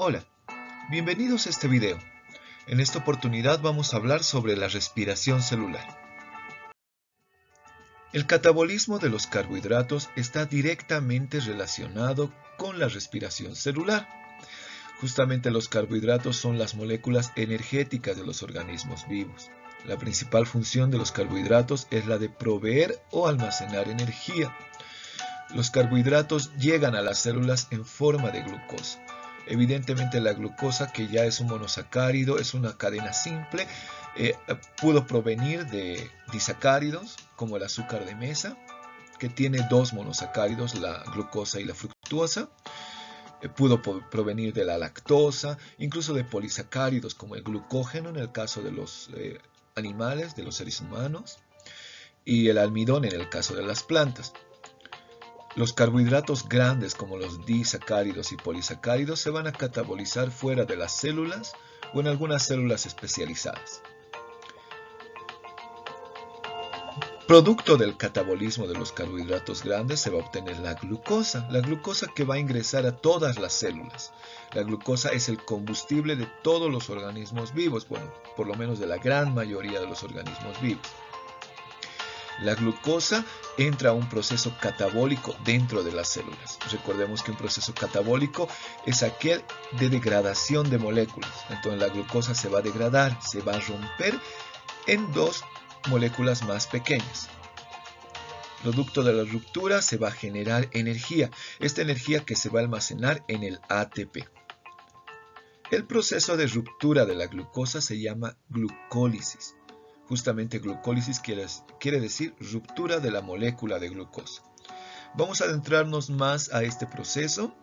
Hola, bienvenidos a este video. En esta oportunidad vamos a hablar sobre la respiración celular. El catabolismo de los carbohidratos está directamente relacionado con la respiración celular. Justamente los carbohidratos son las moléculas energéticas de los organismos vivos. La principal función de los carbohidratos es la de proveer o almacenar energía. Los carbohidratos llegan a las células en forma de glucosa. Evidentemente la glucosa, que ya es un monosacárido, es una cadena simple, pudo provenir de disacáridos como el azúcar de mesa, que tiene dos monosacáridos, la glucosa y la fructuosa. Pudo provenir de la lactosa, incluso de polisacáridos como el glucógeno en el caso de los animales, de los seres humanos, y el almidón en el caso de las plantas. Los carbohidratos grandes como los disacáridos y polisacáridos se van a catabolizar fuera de las células o en algunas células especializadas. Producto del catabolismo de los carbohidratos grandes se va a obtener la glucosa que va a ingresar a todas las células. La glucosa es el combustible de todos los organismos vivos, bueno, por lo menos de la gran mayoría de los organismos vivos. La glucosa entra a un proceso catabólico dentro de las células. Recordemos que un proceso catabólico es aquel de degradación de moléculas. Entonces la glucosa se va a degradar, se va a romper en dos moléculas más pequeñas. Producto de la ruptura se va a generar energía. Esta energía que se va a almacenar en el ATP. El proceso de ruptura de la glucosa se llama glucólisis. Justamente glucólisis quiere decir ruptura de la molécula de glucosa. Vamos a adentrarnos más a este proceso.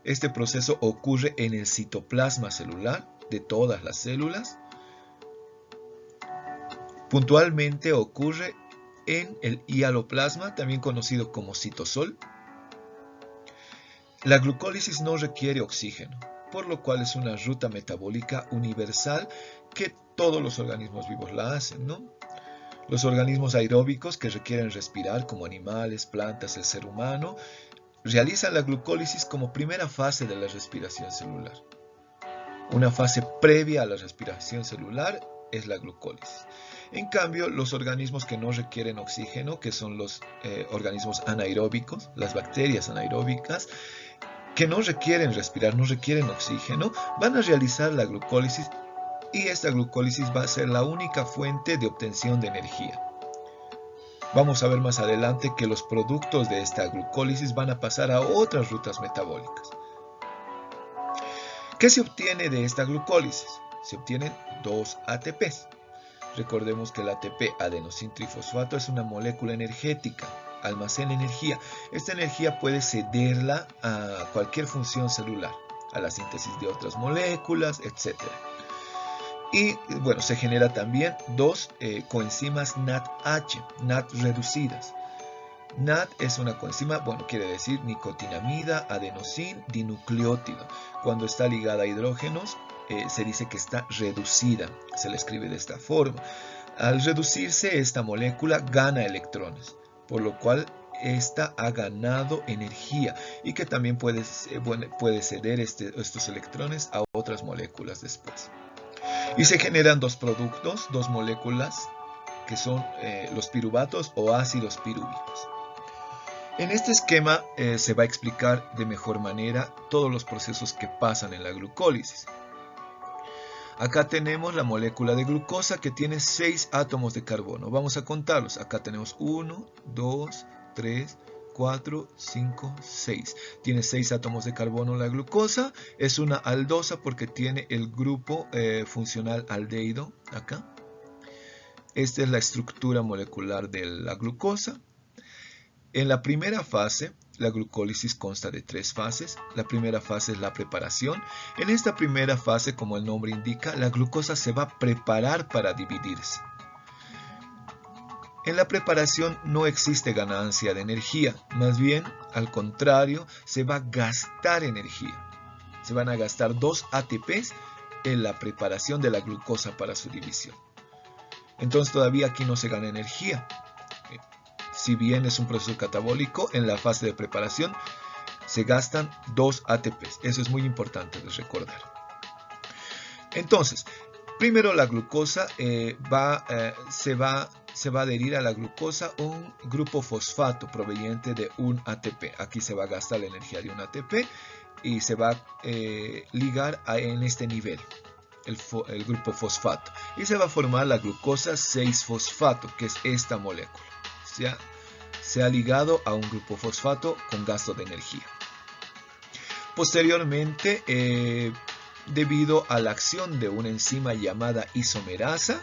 Este proceso ocurre en el citoplasma celular de todas las células. Puntualmente ocurre en el hialoplasma, también conocido como citosol. La glucólisis no requiere oxígeno, por lo cual es una ruta metabólica universal que todos los organismos vivos la hacen, ¿no? Los organismos aeróbicos que requieren respirar, como animales, plantas, el ser humano, realizan la glucólisis como primera fase de la respiración celular. Una fase previa a la respiración celular es la glucólisis. En cambio, los organismos que no requieren oxígeno, que son los organismos anaeróbicos, las bacterias anaeróbicas, que no requieren respirar, no requieren oxígeno, van a realizar la glucólisis y esta glucólisis va a ser la única fuente de obtención de energía. Vamos a ver más adelante que los productos de esta glucólisis van a pasar a otras rutas metabólicas. ¿Qué se obtiene de esta glucólisis? Se obtienen dos ATPs. Recordemos que el ATP, adenosintrifosfato, es una molécula energética, almacena energía. Esta energía puede cederla a cualquier función celular, a la síntesis de otras moléculas, etc. Y bueno, se genera también dos coenzimas NADH, NAD reducidas. NAD es una coenzima, bueno, quiere decir nicotinamida, adenosin, dinucleótido. Cuando está ligada a hidrógenos, se dice que está reducida, se le escribe de esta forma. Al reducirse, esta molécula gana electrones, por lo cual esta ha ganado energía y que también puede ceder estos electrones a otras moléculas después. Y se generan dos productos, dos moléculas, que son los piruvatos o ácidos pirúvicos. En este esquema se va a explicar de mejor manera todos los procesos que pasan en la glucólisis. Acá tenemos la molécula de glucosa que tiene 6 átomos de carbono. Vamos a contarlos. Acá tenemos 1, 2, 3, 4, 5, 6. Tiene 6 átomos de carbono la glucosa. Es una aldosa porque tiene el grupo funcional aldehído acá. Esta es la estructura molecular de la glucosa. En la primera fase, la glucólisis consta de 3 fases. La primera fase es la preparación. En esta primera fase, como el nombre indica, la glucosa se va a preparar para dividirse. En la preparación no existe ganancia de energía, más bien, al contrario, se va a gastar energía. Se van a gastar 2 ATPs en la preparación de la glucosa para su división. Entonces todavía aquí no se gana energía. Si bien es un proceso catabólico, en la fase de preparación Se gastan 2 ATPs. Eso es muy importante de recordar. Entonces, primero la glucosa se va a adherir a la glucosa un grupo fosfato proveniente de un ATP. Aquí se va a gastar la energía de un ATP y se va a ligar en este nivel el grupo fosfato. Y se va a formar la glucosa 6-fosfato, que es esta molécula. Se ha ligado a un grupo fosfato con gasto de energía. Posteriormente, debido a la acción de una enzima llamada isomerasa,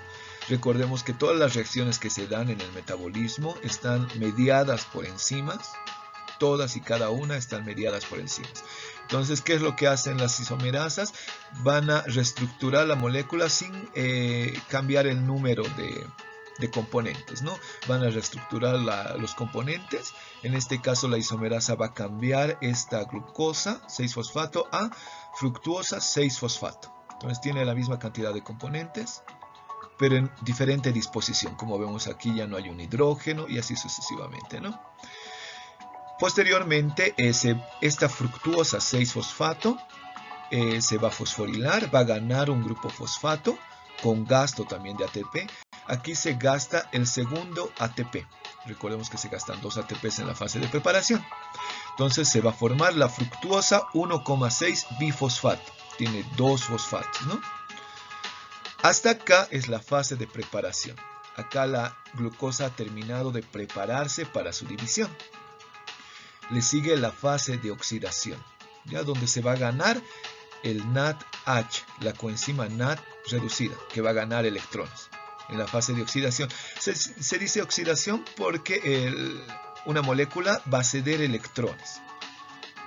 recordemos que todas las reacciones que se dan en el metabolismo están mediadas por enzimas. Todas y cada una están mediadas por enzimas. Entonces, ¿qué es lo que hacen las isomerasas? Van a reestructurar la molécula sin cambiar el número de componentes, ¿no? Van a reestructurar los componentes. En este caso, la isomerasa va a cambiar esta glucosa 6-fosfato a fructuosa 6-fosfato. Entonces, tiene la misma cantidad de componentes, pero en diferente disposición. Como vemos aquí, ya no hay un hidrógeno y así sucesivamente, ¿no? Posteriormente, esta fructuosa 6-fosfato se va a fosforilar, va a ganar un grupo fosfato con gasto también de ATP. Aquí se gasta el segundo ATP. Recordemos que se gastan 2 ATPs en la fase de preparación. Entonces se va a formar la fructuosa 1,6 bifosfato. Tiene 2 fosfatos, ¿no? Hasta acá es la fase de preparación. Acá la glucosa ha terminado de prepararse para su división. Le sigue la fase de oxidación, ya donde se va a ganar el NADH, la coenzima NAD reducida, que va a ganar electrones. En la fase de oxidación se dice oxidación porque una molécula va a ceder electrones.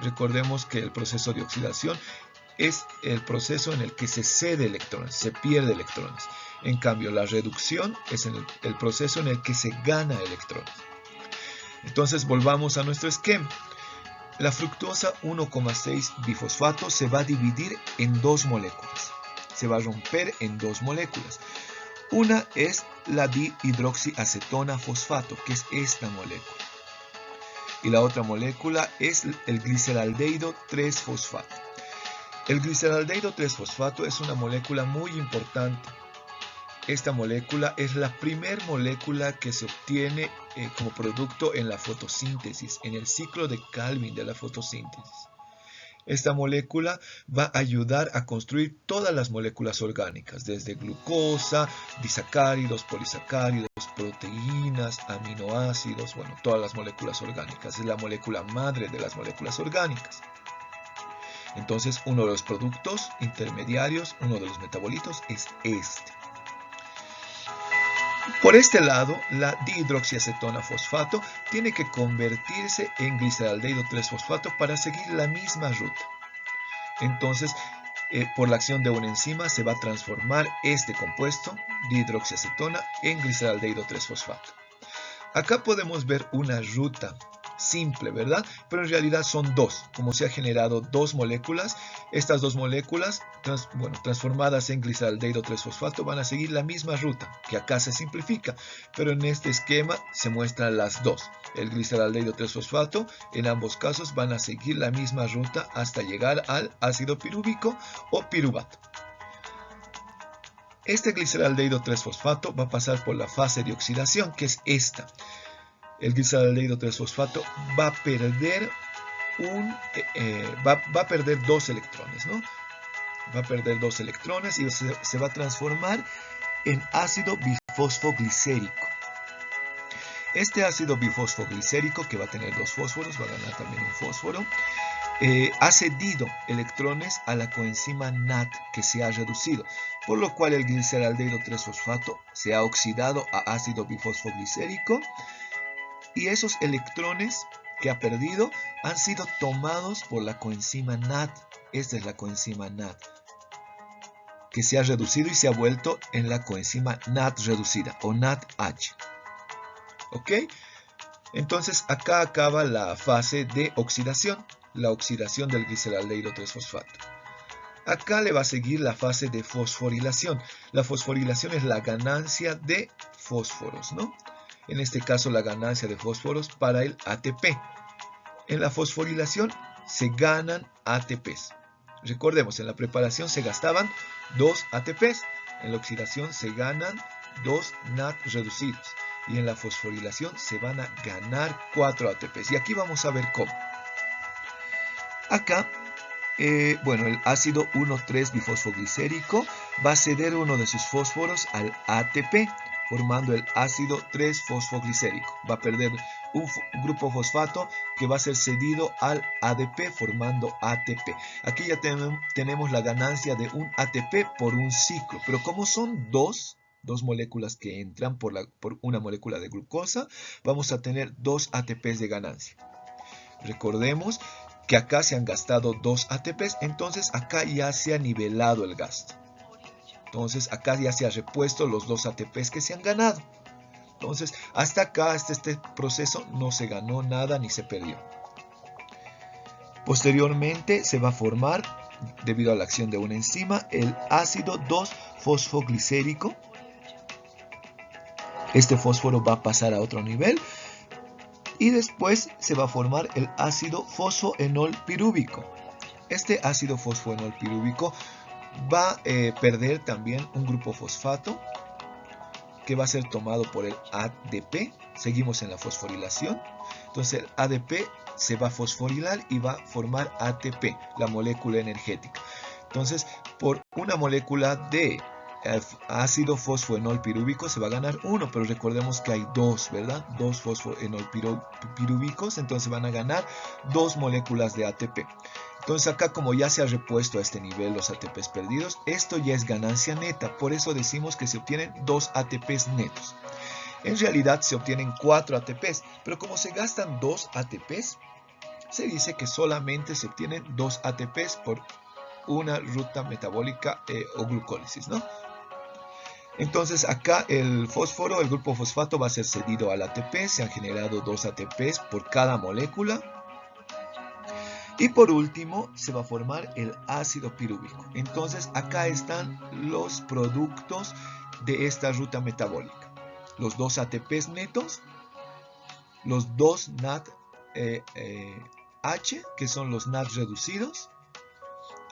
Recordemos que el proceso de oxidación es el proceso en el que se cede electrones, se pierde electrones. En cambio, la reducción es el proceso en el que se gana electrones. Entonces volvamos a nuestro esquema. La fructosa 1,6 bifosfato se va a dividir en 2 moléculas. Se va a romper en 2 moléculas. Una es la dihidroxiacetona fosfato, que es esta molécula. Y la otra molécula es el gliceraldehído 3-fosfato. El gliceraldehído 3-fosfato es una molécula muy importante. Esta molécula es la primera molécula que se obtiene como producto en la fotosíntesis, en el ciclo de Calvin de la fotosíntesis. Esta molécula va a ayudar a construir todas las moléculas orgánicas, desde glucosa, disacáridos, polisacáridos, proteínas, aminoácidos, bueno, todas las moléculas orgánicas. Es la molécula madre de las moléculas orgánicas. Entonces, uno de los productos intermediarios, uno de los metabolitos es este. Por este lado, la dihidroxiacetona fosfato tiene que convertirse en gliceraldehído 3-fosfato para seguir la misma ruta. Entonces, por la acción de una enzima se va a transformar este compuesto, dihidroxiacetona, en gliceraldehído 3-fosfato. Acá podemos ver una ruta simple, ¿verdad? Pero en realidad son 2. Como se ha generado 2 moléculas, estas 2 moléculas transformadas en gliceraldehído 3-fosfato van a seguir la misma ruta, que acá se simplifica, pero en este esquema se muestran las 2. El gliceraldehído 3-fosfato en ambos casos van a seguir la misma ruta hasta llegar al ácido pirúvico o piruvato. Este gliceraldehído 3-fosfato va a pasar por la fase de oxidación, que es esta. El gliceraldehído 3-fosfato va a perder va a perder 2 electrones, ¿no? Va a perder 2 electrones y se va a transformar en ácido bifosfoglicérico. Este ácido bifosfoglicérico, que va a tener 2 fósforos, va a ganar también un fósforo, ha cedido electrones a la coenzima NAD que se ha reducido, por lo cual el gliceraldehído 3-fosfato se ha oxidado a ácido bifosfoglicérico. Y esos electrones que ha perdido han sido tomados por la coenzima NAD. Esta es la coenzima NAD, que se ha reducido y se ha vuelto en la coenzima NAD reducida o NADH. ¿Ok? Entonces acá acaba la fase de oxidación, la oxidación del gliceraldehído 3-fosfato. Acá le va a seguir la fase de fosforilación. La fosforilación es la ganancia de fósforos, ¿no? En este caso la ganancia de fósforos para el ATP. En la fosforilación se ganan ATPs. Recordemos, en la preparación se gastaban 2 ATPs, en la oxidación se ganan 2 NAD reducidos y en la fosforilación se van a ganar 4 ATPs. Y aquí vamos a ver cómo. Acá, bueno, el ácido 1,3-bifosfoglicérico va a ceder uno de sus fósforos al ATP, formando el ácido 3-fosfoglicérico. Va a perder un grupo fosfato que va a ser cedido al ADP formando ATP. Aquí ya tenemos la ganancia de un ATP por un ciclo, pero como son dos moléculas que entran por una molécula de glucosa, vamos a tener 2 ATPs de ganancia. Recordemos que acá se han gastado 2 ATPs, entonces acá ya se ha nivelado el gasto. Entonces acá ya se ha repuesto los 2 ATPs que se han ganado. Entonces hasta acá, hasta este proceso, no se ganó nada ni se perdió. Posteriormente se va a formar, debido a la acción de una enzima, el ácido 2-fosfoglicérico. Este fósforo va a pasar a otro nivel. Y después se va a formar el ácido fosfoenolpirúvico. Este ácido fosfoenolpirúvico va a perder también un grupo fosfato que va a ser tomado por el ADP. Seguimos en la fosforilación. Entonces el ADP se va a fosforilar y va a formar ATP, la molécula energética. Entonces, por una molécula de ácido fosfoenolpirúvico se va a ganar 1, pero recordemos que hay 2, ¿verdad? 2 fosfoenolpirúvicos, entonces van a ganar 2 moléculas de ATP. Entonces acá, como ya se ha repuesto a este nivel los ATPs perdidos, esto ya es ganancia neta, por eso decimos que se obtienen 2 ATPs netos. En realidad se obtienen 4 ATPs, pero como se gastan 2 ATPs, se dice que solamente se obtienen 2 ATPs por una ruta metabólica o glucólisis, ¿no? Entonces acá el fósforo, el grupo fosfato va a ser cedido al ATP, se han generado 2 ATPs por cada molécula. Y por último se va a formar el ácido pirúvico. Entonces acá están los productos de esta ruta metabólica. Los 2 ATPs netos, los 2 NADH, que son los NAD reducidos,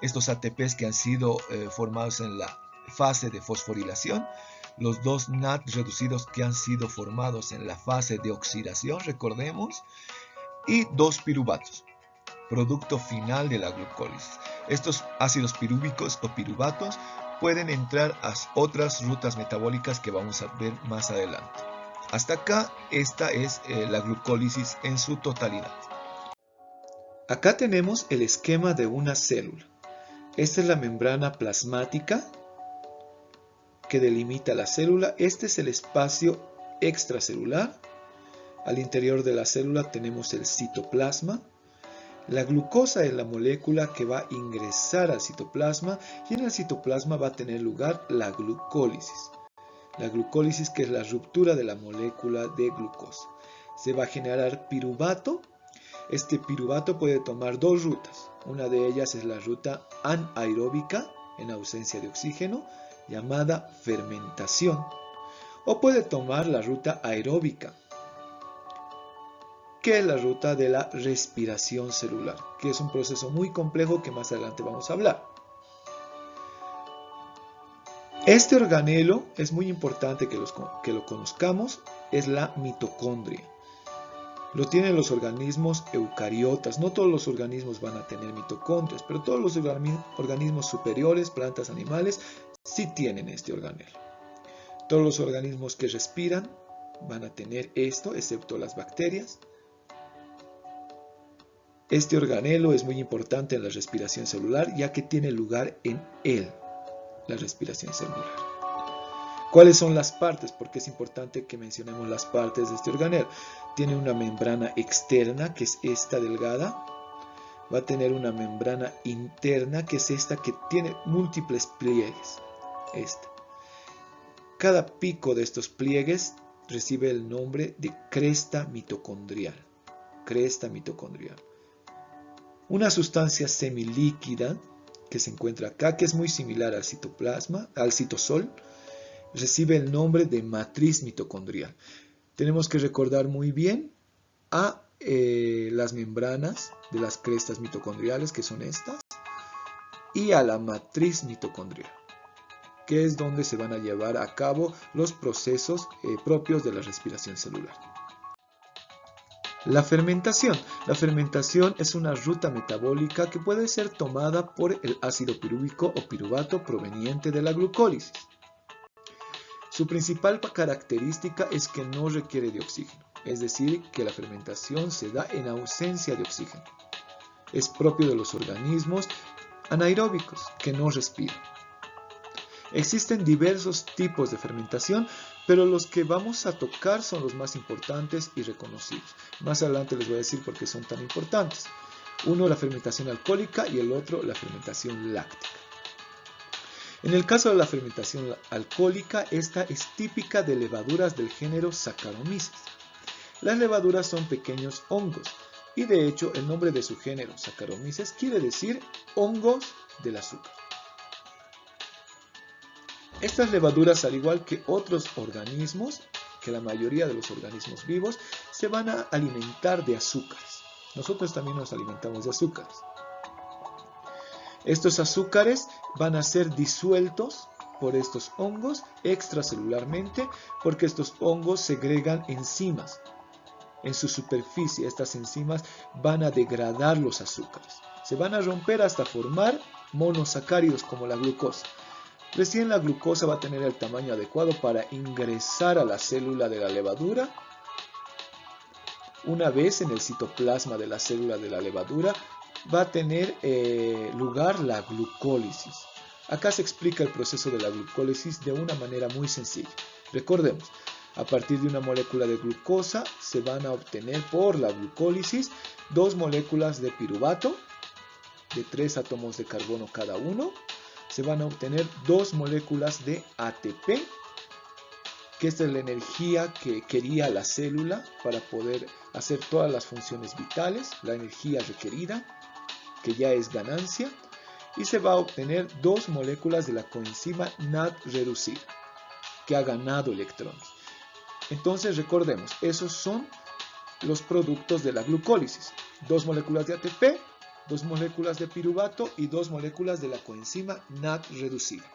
estos ATPs que han sido formados en la fase de fosforilación, los 2 NAD reducidos que han sido formados en la fase de oxidación, recordemos, y 2 piruvatos, producto final de la glucólisis. Estos ácidos pirúvicos o piruvatos pueden entrar a otras rutas metabólicas que vamos a ver más adelante. Hasta acá, esta es la glucólisis en su totalidad. Acá tenemos el esquema de una célula. Esta es la membrana plasmática que delimita la célula. Este es el espacio extracelular. Al interior de la célula tenemos el citoplasma. La glucosa es la molécula que va a ingresar al citoplasma y en el citoplasma va a tener lugar la glucólisis. La glucólisis, que es la ruptura de la molécula de glucosa. Se va a generar piruvato. Este piruvato puede tomar 2 rutas. Una de ellas es la ruta anaeróbica, en ausencia de oxígeno, llamada fermentación. O puede tomar la ruta aeróbica, que es la ruta de la respiración celular, que es un proceso muy complejo que más adelante vamos a hablar. Este organelo es muy importante que lo conozcamos, es la mitocondria. Lo tienen los organismos eucariotas. No todos los organismos van a tener mitocondrias, pero todos los organismos superiores, plantas, animales, sí tienen este organelo. Todos los organismos que respiran van a tener esto, excepto las bacterias. Este organelo es muy importante en la respiración celular, ya que tiene lugar en él, la respiración celular. ¿Cuáles son las partes? Porque es importante que mencionemos las partes de este organelo. Tiene una membrana externa, que es esta delgada. Va a tener una membrana interna, que es esta que tiene múltiples pliegues. Esta. Cada pico de estos pliegues recibe el nombre de cresta mitocondrial. Cresta mitocondrial. Una sustancia semilíquida que se encuentra acá, que es muy similar al citoplasma, al citosol, recibe el nombre de matriz mitocondrial. Tenemos que recordar muy bien a las membranas de las crestas mitocondriales, que son estas, y a la matriz mitocondrial, que es donde se van a llevar a cabo los procesos propios de la respiración celular. La fermentación. La fermentación es una ruta metabólica que puede ser tomada por el ácido pirúvico o piruvato proveniente de la glucólisis. Su principal característica es que no requiere de oxígeno, es decir, que la fermentación se da en ausencia de oxígeno. Es propio de los organismos anaeróbicos que no respiran. Existen diversos tipos de fermentación, pero los que vamos a tocar son los más importantes y reconocidos. Más adelante les voy a decir por qué son tan importantes. Uno, la fermentación alcohólica, y el otro, la fermentación láctica. En el caso de la fermentación alcohólica, esta es típica de levaduras del género Saccharomyces. Las levaduras son pequeños hongos, y de hecho el nombre de su género, Saccharomyces, quiere decir hongos del azúcar. Estas levaduras, al igual que otros organismos, que la mayoría de los organismos vivos, se van a alimentar de azúcares. Nosotros también nos alimentamos de azúcares. Estos azúcares van a ser disueltos por estos hongos extracelularmente, porque estos hongos segregan enzimas. En su superficie, estas enzimas van a degradar los azúcares. Se van a romper hasta formar monosacáridos como la glucosa. Recién la glucosa va a tener el tamaño adecuado para ingresar a la célula de la levadura. Una vez en el citoplasma de la célula de la levadura va a tener lugar la glucólisis. Acá se explica el proceso de la glucólisis de una manera muy sencilla. Recordemos, a partir de una molécula de glucosa se van a obtener por la glucólisis 2 moléculas de piruvato de 3 átomos de carbono cada uno. Se van a obtener 2 moléculas de ATP, que esta es la energía que quería la célula para poder hacer todas las funciones vitales, la energía requerida, que ya es ganancia, y se va a obtener 2 moléculas de la coenzima NAD reducida, que ha ganado electrones. Entonces recordemos, esos son los productos de la glucólisis: 2 moléculas de ATP, 2 moléculas de piruvato y 2 moléculas de la coenzima NAD reducida.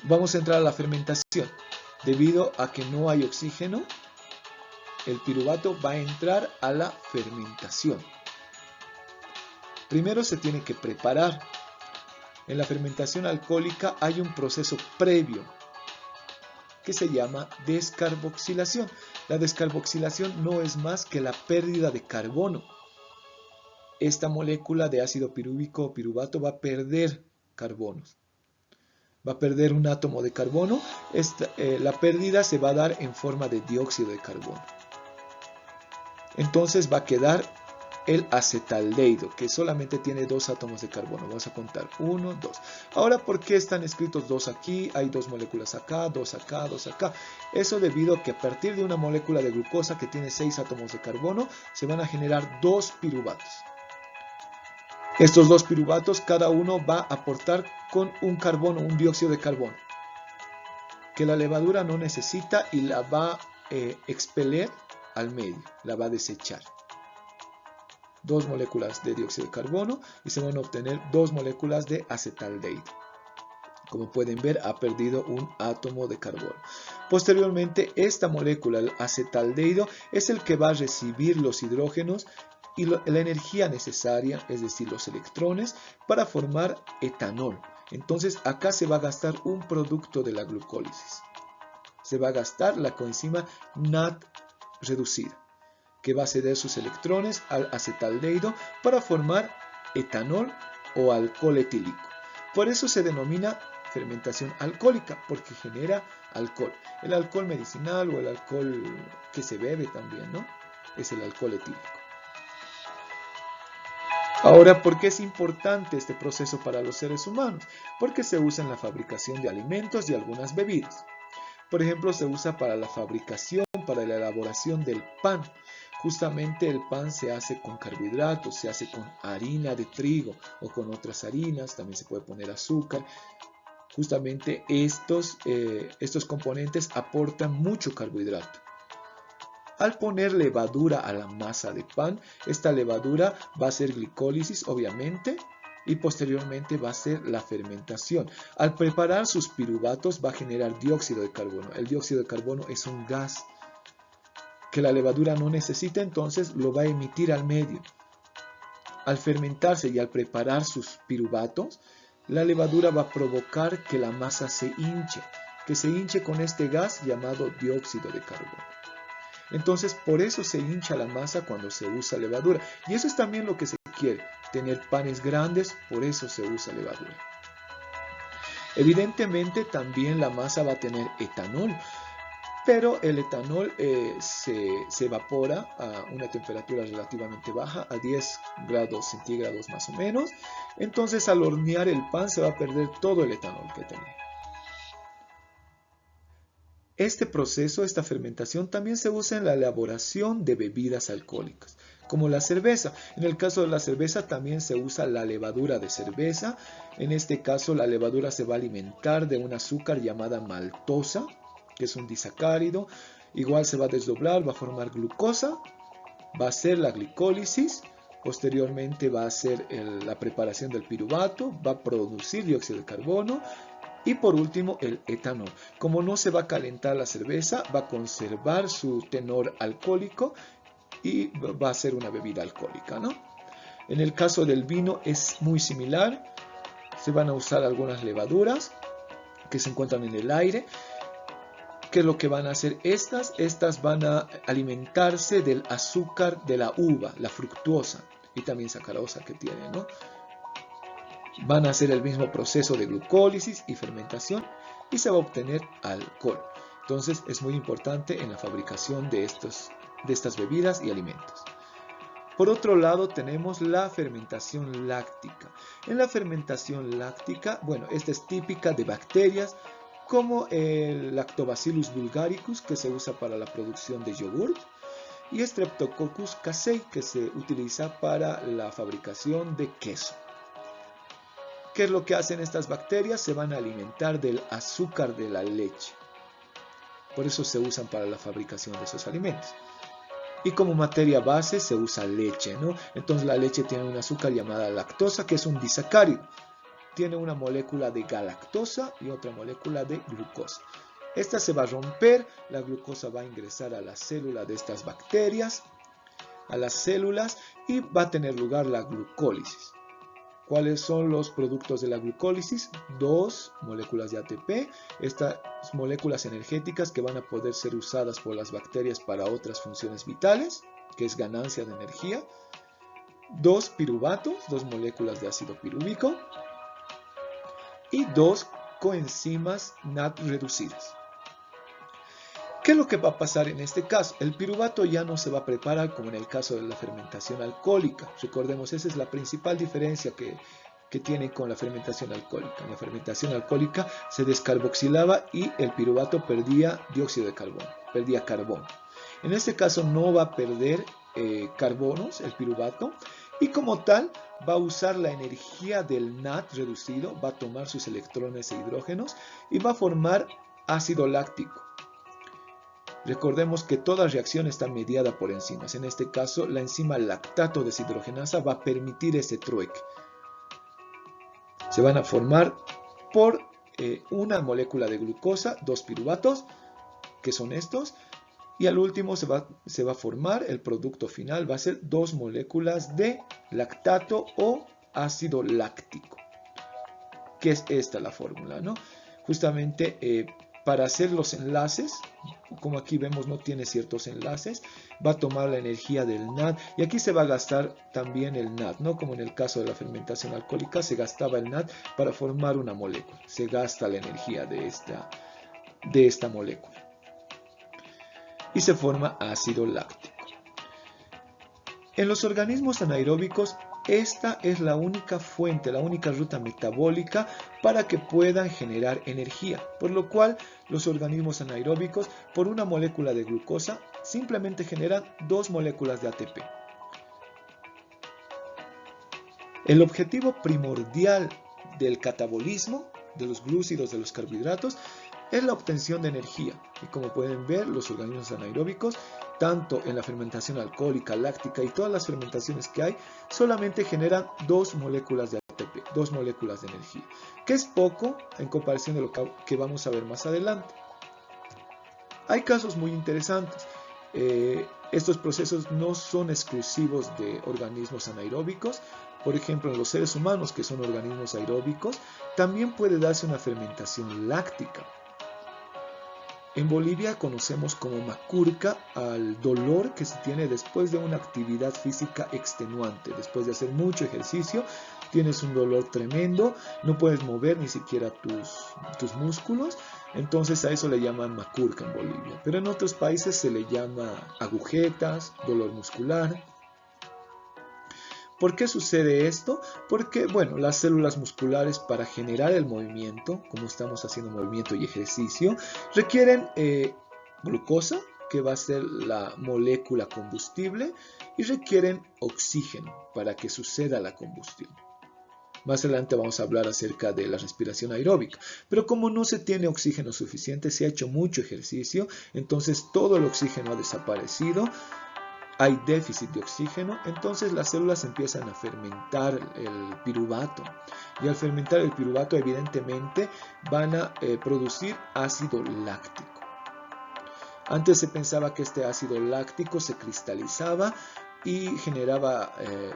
Vamos a entrar a la fermentación. Debido a que no hay oxígeno, el piruvato va a entrar a la fermentación. Primero se tiene que preparar. En la fermentación alcohólica hay un proceso previo que se llama descarboxilación. La descarboxilación no es más que la pérdida de carbono. Esta molécula de ácido pirúvico o piruvato va a perder carbonos. Va a perder un átomo de carbono. La pérdida se va a dar en forma de dióxido de carbono. Entonces va a quedar el acetaldehído, que solamente tiene 2 átomos de carbono. Vamos a contar 1, 2. Ahora, ¿por qué están escritos 2 aquí? Hay 2 moléculas acá, 2 acá, 2 acá. Eso debido a que a partir de una molécula de glucosa que tiene 6 átomos de carbono, se van a generar 2 piruvatos. Estos 2 piruvatos, cada uno va a aportar con un carbono, un dióxido de carbono, que la levadura no necesita y la va a expeler al medio, la va a desechar. 2 moléculas de dióxido de carbono y se van a obtener 2 moléculas de acetaldehído. Como pueden ver, ha perdido un átomo de carbono. Posteriormente, esta molécula, el acetaldehído, es el que va a recibir los hidrógenos y la energía necesaria, es decir, los electrones, para formar etanol. Entonces, acá se va a gastar un producto de la glucólisis. Se va a gastar la coenzima NAD reducida, que va a ceder sus electrones al acetaldehído para formar etanol o alcohol etílico. Por eso se denomina fermentación alcohólica, porque genera alcohol. El alcohol medicinal o el alcohol que se bebe también, ¿no? Es el alcohol etílico. Ahora, ¿por qué es importante este proceso para los seres humanos? Porque se usa en la fabricación de alimentos y algunas bebidas. Por ejemplo, se usa para la fabricación, para la elaboración del pan. Justamente el pan se hace con carbohidratos, se hace con harina de trigo o con otras harinas, también se puede poner azúcar. Justamente estos componentes aportan mucho carbohidrato. Al poner levadura a la masa de pan, esta levadura va a hacer glicólisis, obviamente, y posteriormente va a ser la fermentación. Al preparar sus piruvatos va a generar dióxido de carbono. El dióxido de carbono es un gas que la levadura no necesita, entonces lo va a emitir al medio. Al fermentarse y al preparar sus piruvatos, la levadura va a provocar que la masa se hinche con este gas llamado dióxido de carbono. Entonces, por eso se hincha la masa cuando se usa levadura. Y eso es también lo que se quiere, tener panes grandes, por eso se usa levadura. Evidentemente, también la masa va a tener etanol, pero el etanol se evapora a una temperatura relativamente baja, a 10 grados centígrados más o menos. Entonces, al hornear el pan se va a perder todo el etanol que tenía. Este proceso, esta fermentación, también se usa en la elaboración de bebidas alcohólicas, como la cerveza. En el caso de la cerveza también se usa la levadura de cerveza. En este caso, la levadura se va a alimentar de un azúcar llamada maltosa, que es un disacárido. Igual se va a desdoblar, va a formar glucosa, va a hacer la glicólisis. Posteriormente va a hacer la preparación del piruvato, va a producir dióxido de carbono. Y por último, el etanol. Como no se va a calentar la cerveza, va a conservar su tenor alcohólico y va a ser una bebida alcohólica, ¿no? En el caso del vino es muy similar. Se van a usar algunas levaduras que se encuentran en el aire. ¿Qué es lo que van a hacer estas? Estas van a alimentarse del azúcar de la uva, la fructuosa y también sacarosa que tiene, ¿no? Van a hacer el mismo proceso de glucólisis y fermentación y se va a obtener alcohol. Entonces es muy importante en la fabricación de estas bebidas y alimentos. Por otro lado tenemos la fermentación láctica. En la fermentación láctica, bueno, esta es típica de bacterias como el Lactobacillus bulgaricus, que se usa para la producción de yogurt, y Streptococcus casei, que se utiliza para la fabricación de queso. ¿Qué es lo que hacen estas bacterias? Se van a alimentar del azúcar de la leche. Por eso se usan para la fabricación de esos alimentos. Y como materia base se usa leche, ¿no? Entonces la leche tiene un azúcar llamada lactosa, que es un disacárido. Tiene una molécula de galactosa y otra molécula de glucosa. Esta se va a romper, la glucosa va a ingresar a la célula de estas bacterias, a las células, y va a tener lugar la glucólisis. ¿Cuáles son los productos de la glucólisis? 2 moléculas de ATP, estas moléculas energéticas que van a poder ser usadas por las bacterias para otras funciones vitales, que es ganancia de energía. 2 piruvatos, 2 moléculas de ácido pirúvico. Y 2 coenzimas NAD reducidas. ¿Qué es lo que va a pasar en este caso? El piruvato ya no se va a preparar como en el caso de la fermentación alcohólica. Recordemos, esa es la principal diferencia que tiene con la fermentación alcohólica. En la fermentación alcohólica se descarboxilaba y el piruvato perdía dióxido de carbono, perdía carbón. En este caso no va a perder carbonos el piruvato y como tal va a usar la energía del NAD reducido, va a tomar sus electrones e hidrógenos y va a formar ácido láctico. Recordemos que toda reacción está mediada por enzimas. En este caso, la enzima lactato deshidrogenasa va a permitir ese trueque. Se van a formar por una molécula de glucosa, 2 piruvatos, que son estos, y al último se va a formar, el producto final va a ser 2 moléculas de lactato o ácido láctico, que es esta la fórmula, ¿no? Justamente para hacer los enlaces, como aquí vemos no tiene ciertos enlaces, va a tomar la energía del NAD y aquí se va a gastar también el NAD, ¿no? Como en el caso de la fermentación alcohólica se gastaba el NAD para formar una molécula, se gasta la energía de esta molécula y se forma ácido láctico. En los organismos anaeróbicos esta es la única fuente, la única ruta metabólica para que puedan generar energía, por lo cual los organismos anaeróbicos, por una molécula de glucosa, simplemente generan 2 moléculas de ATP. El objetivo primordial del catabolismo, de los glúcidos, de los carbohidratos, es la obtención de energía. Y como pueden ver, los organismos anaeróbicos tanto en la fermentación alcohólica, láctica y todas las fermentaciones que hay, solamente generan 2 moléculas de ATP, 2 moléculas de energía, que es poco en comparación de lo que vamos a ver más adelante. Hay casos muy interesantes. Estos procesos no son exclusivos de organismos anaeróbicos. Por ejemplo, en los seres humanos, que son organismos aeróbicos, también puede darse una fermentación láctica. En Bolivia conocemos como macurca al dolor que se tiene después de una actividad física extenuante. Después de hacer mucho ejercicio, tienes un dolor tremendo, no puedes mover ni siquiera tus músculos. Entonces a eso le llaman macurca en Bolivia. Pero en otros países se le llama agujetas, dolor muscular. ¿Por qué sucede esto? Porque, bueno, las células musculares para generar el movimiento, como estamos haciendo movimiento y ejercicio, requieren glucosa, que va a ser la molécula combustible, y requieren oxígeno para que suceda la combustión. Más adelante vamos a hablar acerca de la respiración aeróbica. Pero como no se tiene oxígeno suficiente, se ha hecho mucho ejercicio, entonces todo el oxígeno ha desaparecido. Hay déficit de oxígeno, entonces las células empiezan a fermentar el piruvato. Y al fermentar el piruvato, evidentemente, van a producir ácido láctico. Antes se pensaba que este ácido láctico se cristalizaba y generaba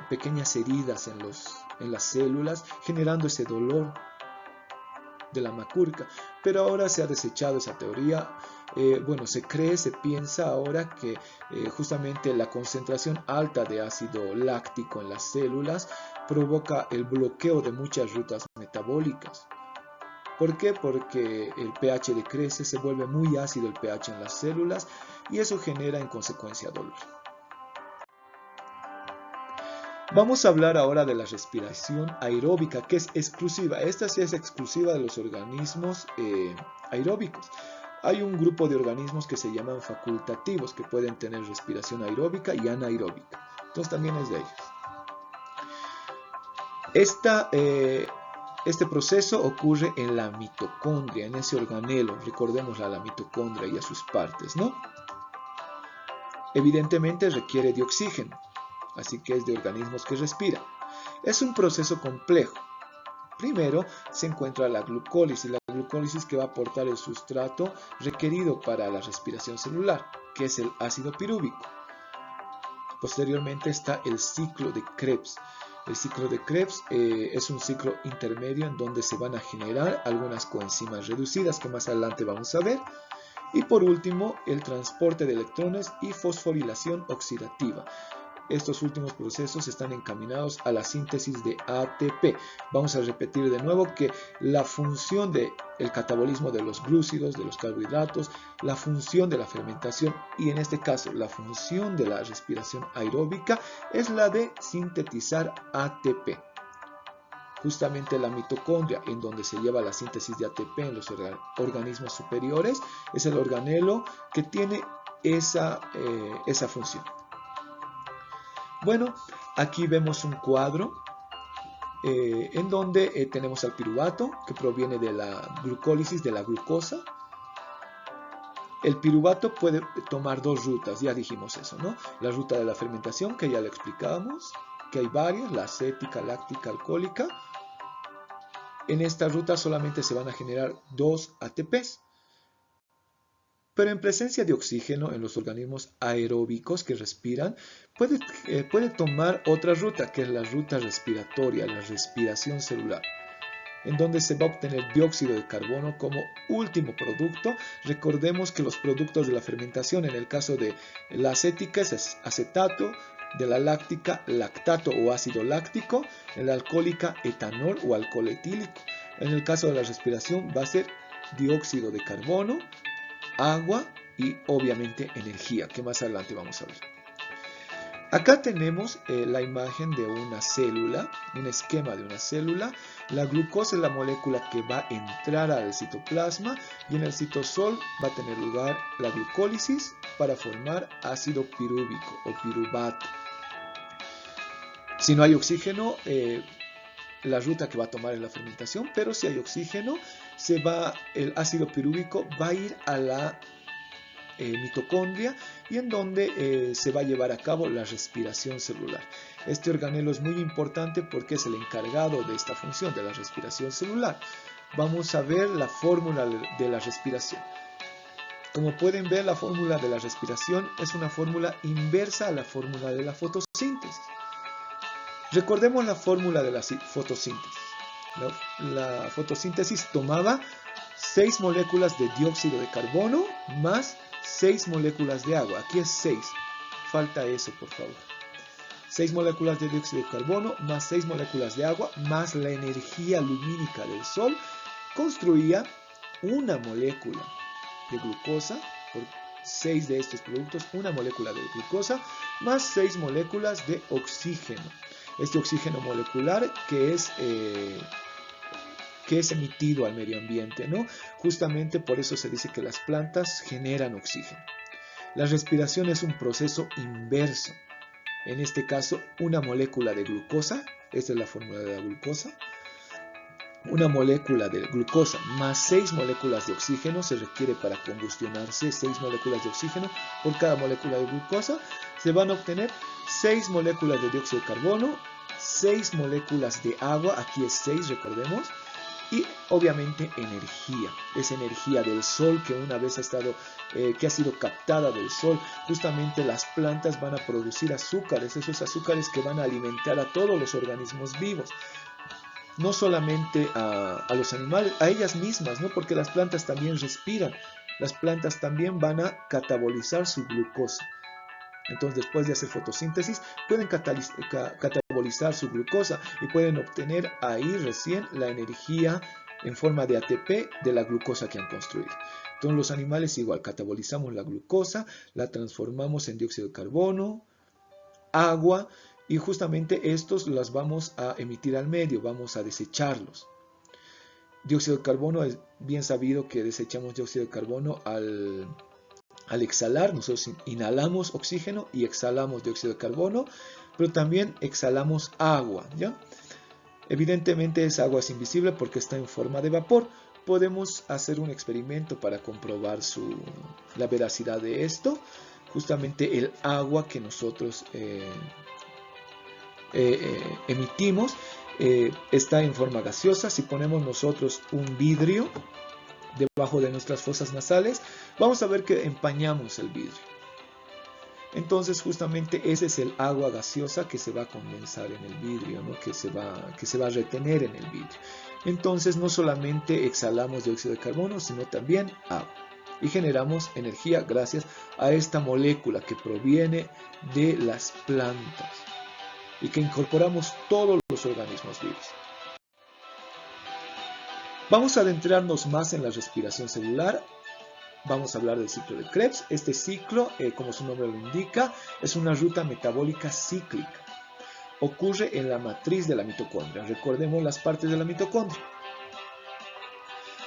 pequeñas heridas en las células, generando ese dolor de la macurca. Pero ahora se ha desechado esa teoría. Bueno, se piensa ahora que justamente la concentración alta de ácido láctico en las células provoca el bloqueo de muchas rutas metabólicas. ¿Por qué? Porque el pH decrece, se vuelve muy ácido el pH en las células y eso genera en consecuencia dolor. Vamos a hablar ahora de la respiración aeróbica, que es exclusiva. Esta sí es exclusiva de los organismos aeróbicos. Hay un grupo de organismos que se llaman facultativos, que pueden tener respiración aeróbica y anaeróbica. Entonces también es de ellos. Este proceso ocurre en la mitocondria, en ese organelo. Recordemos a la mitocondria y a sus partes, ¿no? Evidentemente requiere de oxígeno, así que es de organismos que respiran. Es un proceso complejo. Primero se encuentra la glucólisis que va a aportar el sustrato requerido para la respiración celular, que es el ácido pirúvico. Posteriormente está el ciclo de Krebs. El ciclo de Krebs es un ciclo intermedio en donde se van a generar algunas coenzimas reducidas que más adelante vamos a ver. Y por último, el transporte de electrones y fosforilación oxidativa. Estos últimos procesos están encaminados a la síntesis de ATP. Vamos a repetir de nuevo que la función del catabolismo de los glúcidos, de los carbohidratos, la función de la fermentación y en este caso la función de la respiración aeróbica es la de sintetizar ATP. Justamente la mitocondria, en donde se lleva la síntesis de ATP en los organismos superiores, es el organelo que tiene esa función. Bueno, aquí vemos un cuadro en donde tenemos al piruvato que proviene de la glucólisis, de la glucosa. El piruvato puede tomar 2 rutas, ya dijimos eso, ¿no? La ruta de la fermentación, que ya le explicábamos, que hay varias, la acética, láctica, alcohólica. En esta ruta solamente se van a generar 2 ATPs. Pero en presencia de oxígeno en los organismos aeróbicos que respiran, puede tomar otra ruta, que es la ruta respiratoria, la respiración celular, en donde se va a obtener dióxido de carbono como último producto. Recordemos que los productos de la fermentación, en el caso de la acética es acetato, de la láctica, lactato o ácido láctico, en la alcohólica, etanol o alcohol etílico. En el caso de la respiración va a ser dióxido de carbono, agua y obviamente energía, que más adelante vamos a ver. Acá tenemos la imagen de una célula, un esquema de una célula. La glucosa es la molécula que va a entrar al citoplasma y en el citosol va a tener lugar la glucólisis para formar ácido pirúvico o piruvato. Si no hay oxígeno, la ruta que va a tomar es la fermentación, pero si hay oxígeno, el ácido pirúvico va a ir a la mitocondria y en donde se va a llevar a cabo la respiración celular. Este organelo es muy importante porque es el encargado de esta función de la respiración celular. Vamos a ver la fórmula de la respiración. Como pueden ver, la fórmula de la respiración es una fórmula inversa a la fórmula de la fotosíntesis. Recordemos la fórmula de la fotosíntesis. La fotosíntesis tomaba 6 moléculas de dióxido de carbono más 6 moléculas de agua. Aquí es 6. Falta eso, por favor. 6 moléculas de dióxido de carbono más 6 moléculas de agua más la energía lumínica del sol construía una molécula de glucosa, por 6 de estos productos, una molécula de glucosa más 6 moléculas de oxígeno. Este oxígeno molecular que es emitido al medio ambiente, ¿no? Justamente por eso se dice que las plantas generan oxígeno. La respiración es un proceso inverso. En este caso, una molécula de glucosa, esta es la fórmula de la glucosa, una molécula de glucosa más 6 moléculas de oxígeno se requiere para combustionarse 6 moléculas de oxígeno por cada molécula de glucosa. Se van a obtener 6 moléculas de dióxido de carbono, 6 moléculas de agua, aquí es 6, recordemos, y obviamente energía. Es energía del sol que una vez que ha sido captada del sol. Justamente las plantas van a producir azúcares, esos azúcares que van a alimentar a todos los organismos vivos. No solamente a los animales, a ellas mismas, ¿no? Porque las plantas también respiran. Las plantas también van a catabolizar su glucosa. Entonces, después de hacer fotosíntesis, pueden catabolizar su glucosa y pueden obtener ahí recién la energía en forma de ATP de la glucosa que han construido. Entonces, los animales igual, catabolizamos la glucosa, la transformamos en dióxido de carbono, agua, y justamente estos las vamos a emitir al medio, vamos a desecharlos. Dióxido de carbono, es bien sabido que desechamos dióxido de carbono al exhalar. Nosotros inhalamos oxígeno y exhalamos dióxido de carbono, pero también exhalamos agua, ¿ya? Evidentemente esa agua es invisible porque está en forma de vapor. Podemos hacer un experimento para comprobar la veracidad de esto. Justamente el agua que nosotros emitimos está en forma gaseosa. Si ponemos nosotros un vidrio debajo de nuestras fosas nasales, vamos a ver que empañamos el vidrio. Entonces justamente ese es el agua gaseosa que se va a condensar en el vidrio, ¿no? que se va a retener en el vidrio. Entonces no solamente exhalamos dióxido de carbono, sino también agua. Y generamos energía gracias a esta molécula que proviene de las plantas y que incorporamos todos los organismos vivos. Vamos a adentrarnos más en la respiración celular. Vamos a hablar del ciclo de Krebs. Este ciclo, como su nombre lo indica, es una ruta metabólica cíclica. Ocurre en la matriz de la mitocondria. Recordemos las partes de la mitocondria.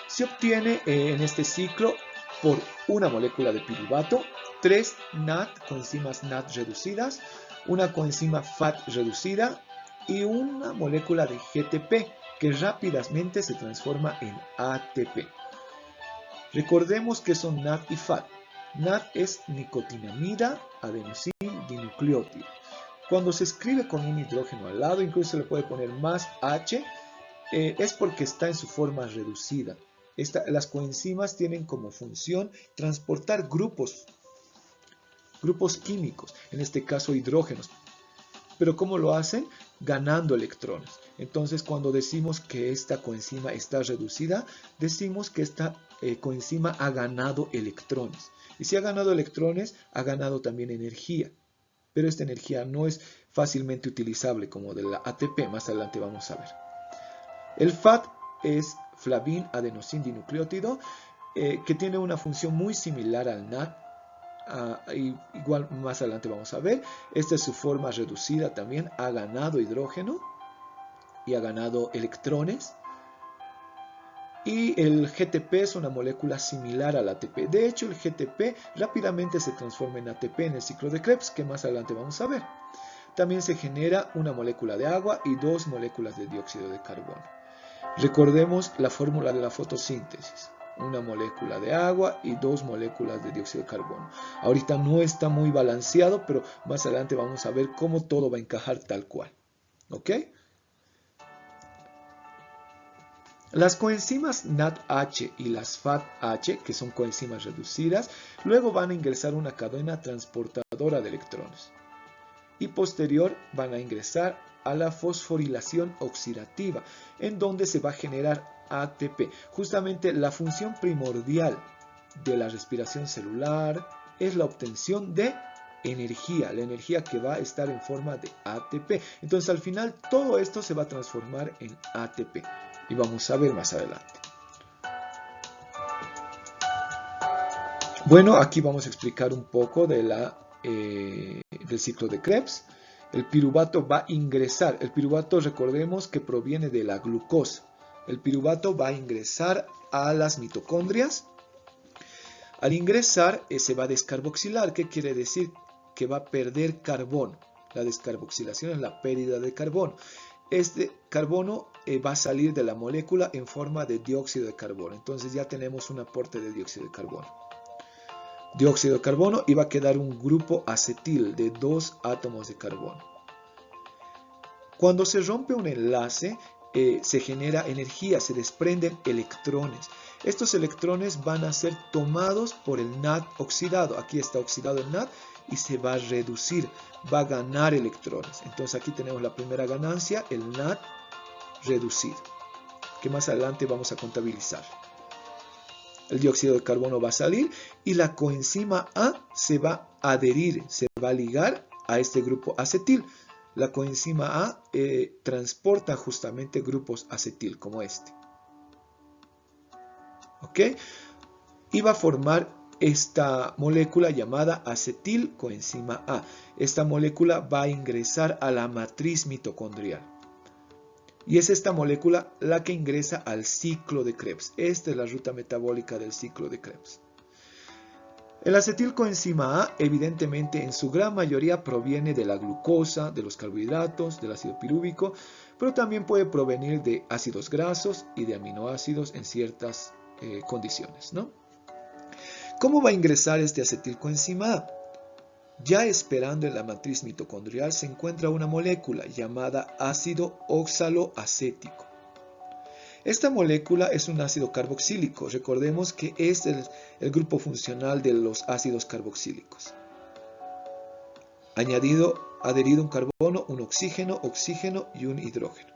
Se obtiene en este ciclo por una molécula de piruvato, 3 NAT, coenzimas NAT reducidas, una coenzima FAT reducida y una molécula de GTP que rápidamente se transforma en ATP. Recordemos que son NAT y FAT. NAT es nicotinamida adenosín dinucleótido. Cuando se escribe con un hidrógeno al lado, incluso se le puede poner más H, es porque está en su forma reducida. Las coenzimas tienen como función transportar grupos químicos, en este caso hidrógenos. Pero ¿cómo lo hacen? Ganando electrones. Entonces, cuando decimos que esta coenzima está reducida, decimos que esta coenzima ha ganado electrones. Y si ha ganado electrones, ha ganado también energía. Pero esta energía no es fácilmente utilizable como de la ATP. Más adelante vamos a ver. El FAT es flavin adenosín dinucleótido, que tiene una función muy similar al NAT. Igual más adelante vamos a ver. Esta es su forma reducida también. Ha ganado hidrógeno y ha ganado electrones. Y el GTP es una molécula similar al ATP. De hecho, el GTP rápidamente se transforma en ATP en el ciclo de Krebs, que más adelante vamos a ver. También se genera una molécula de agua y 2 moléculas de dióxido de carbono. Recordemos la fórmula de la fotosíntesis. una molécula de agua y 2 moléculas de dióxido de carbono. Ahorita no está muy balanceado, pero más adelante vamos a ver cómo todo va a encajar tal cual. ¿Ok? Las coenzimas NADH y las FADH, que son coenzimas reducidas, luego van a ingresar una cadena transportadora de electrones y posterior van a ingresar a la fosforilación oxidativa, en donde se va a generar ATP. Justamente la función primordial de la respiración celular es la obtención de energía, la energía que va a estar en forma de ATP. Entonces al final todo esto se va a transformar en ATP y vamos a ver más adelante. Bueno, aquí vamos a explicar un poco de del ciclo de Krebs. El piruvato va a ingresar. El piruvato, recordemos que proviene de la glucosa. El piruvato va a ingresar a las mitocondrias. Al ingresar, se va a descarboxilar. ¿Qué quiere decir? Que va a perder carbono. La descarboxilación es la pérdida de carbono. Este carbono va a salir de la molécula en forma de dióxido de carbono. Entonces ya tenemos un aporte de dióxido de carbono. Dióxido de carbono y va a quedar un grupo acetil de 2 átomos de carbono. Cuando se rompe un enlace, se genera energía, se desprenden electrones. Estos electrones van a ser tomados por el NAD oxidado. Aquí está oxidado el NAD y se va a reducir, va a ganar electrones. Entonces aquí tenemos la primera ganancia, el NAD reducido, que más adelante vamos a contabilizar. El dióxido de carbono va a salir y la coenzima A se va a adherir, se va a ligar a este grupo acetil. La coenzima A transporta justamente grupos acetil como este. ¿Ok? Y va a formar esta molécula llamada acetilcoenzima A. Esta molécula va a ingresar a la matriz mitocondrial. Y es esta molécula la que ingresa al ciclo de Krebs. Esta es la ruta metabólica del ciclo de Krebs. El acetilcoenzima A, evidentemente, en su gran mayoría proviene de la glucosa, de los carbohidratos, del ácido pirúvico, pero también puede provenir de ácidos grasos y de aminoácidos en ciertas condiciones, ¿no? ¿Cómo va a ingresar este acetilcoenzima A? Ya esperando en la matriz mitocondrial se encuentra una molécula llamada ácido oxaloacético. Esta molécula es un ácido carboxílico. Recordemos que es el grupo funcional de los ácidos carboxílicos. Adherido un carbono, un oxígeno y un hidrógeno.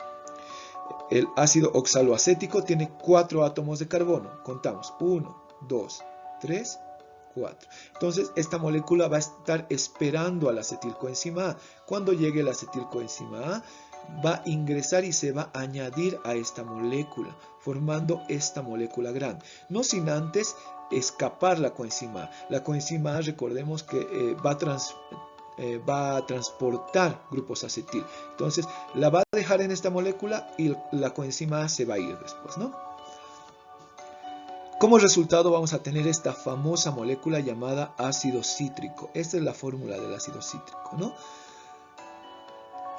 El ácido oxaloacético tiene 4 átomos de carbono. Contamos 1, 2, 3, 4. Entonces esta molécula va a estar esperando al acetilcoenzima A. Cuando llegue el acetilcoenzima A, va a ingresar y se va a añadir a esta molécula, formando esta molécula grande. No sin antes escapar la coenzima A. La coenzima A, recordemos que va a transportar grupos acetil. Entonces la va a dejar en esta molécula y la coenzima A se va a ir después, ¿no? Como resultado vamos a tener esta famosa molécula llamada ácido cítrico. Esta es la fórmula del ácido cítrico, ¿no?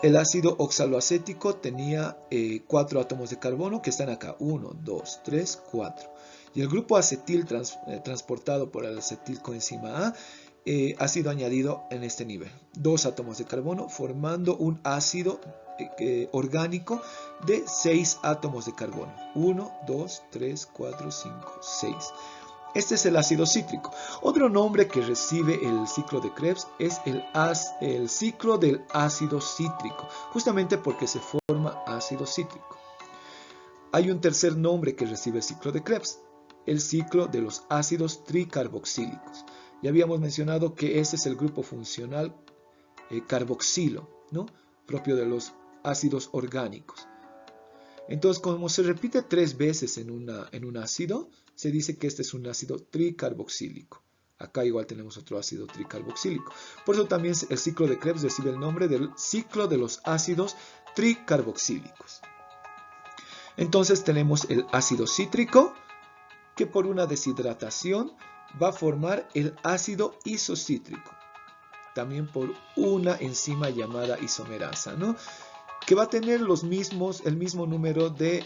El ácido oxaloacético tenía 4 átomos de carbono que están acá. 1, 2, 3, 4. Y el grupo acetil transportado por el acetilcoenzima A ha sido añadido en este nivel. 2 átomos de carbono formando un ácido orgánico de 6 átomos de carbono. 1, 2, 3, 4, 5, 6. Este es el ácido cítrico. Otro nombre que recibe el ciclo de Krebs es el ciclo del ácido cítrico, justamente porque se forma ácido cítrico. Hay un tercer nombre que recibe el ciclo de Krebs, el ciclo de los ácidos tricarboxílicos. Ya habíamos mencionado que este es el grupo funcional carboxilo, ¿no? Propio de los ácidos orgánicos. Entonces, como se repite 3 veces en un ácido, se dice que este es un ácido tricarboxílico. Acá igual tenemos otro ácido tricarboxílico. Por eso también el ciclo de Krebs recibe el nombre del ciclo de los ácidos tricarboxílicos. Entonces tenemos el ácido cítrico, que por una deshidratación va a formar el ácido isocítrico, también por una enzima llamada isomerasa, ¿no? que va a tener el mismo número de